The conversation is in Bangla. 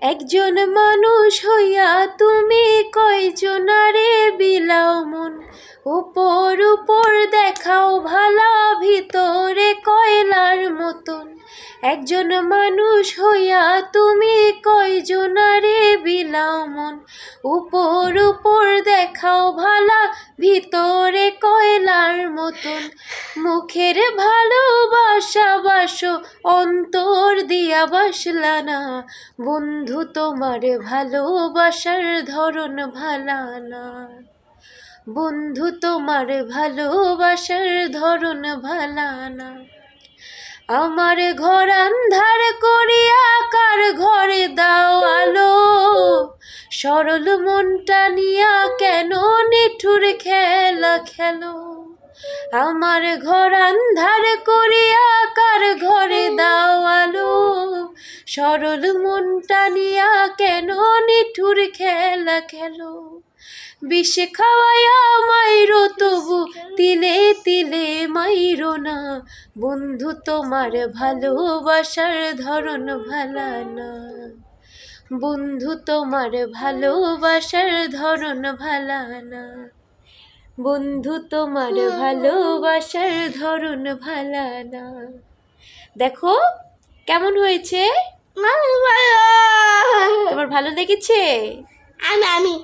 একজন মানুষ হইয়া তুমি কয়জনারে বিলাও মন, উপর উপর দেখাও ভালা ভিতরে কয়লার মতন। একজন মানুষ হইয়া তুমি কয়জনারে বিলাও মন, উপর উপর দেখাও ভালা ভিতরে কয়লার মতন। মুখের ভালোবাসা বাসো অন্তর দিয়া বাসলা না, বন্ধু তোমার ভালোবাসার ধরন ভালা না, বন্ধু তোমার ভালোবাসার ধরন ভালা না। আমার ঘর আন্ধার করিয়া কার ঘরে দাও আলো, সরল মনটা নিয়া কেন নিঠুর খেলা খেলো। আমার ঘর আন্ধার করিয়া কার ঘরে দাও আলো, সরল মনটা নিয়া কেন নিঠুর খেলা খেলো। বিষ খাওয়াইয়া মাইরো তবু তিলে তিলে মাইরো না, বন্ধু তোমার ভালোবাসার ধরন ভালা না, বন্ধু তোমার ভালোবাসার ধরন ভালা না, বন্ধু তোমার ভালোবাসার ধরন ভালা না। দেখো কেমন হয়েছে, তোমার ভালো লেগেছে? আমি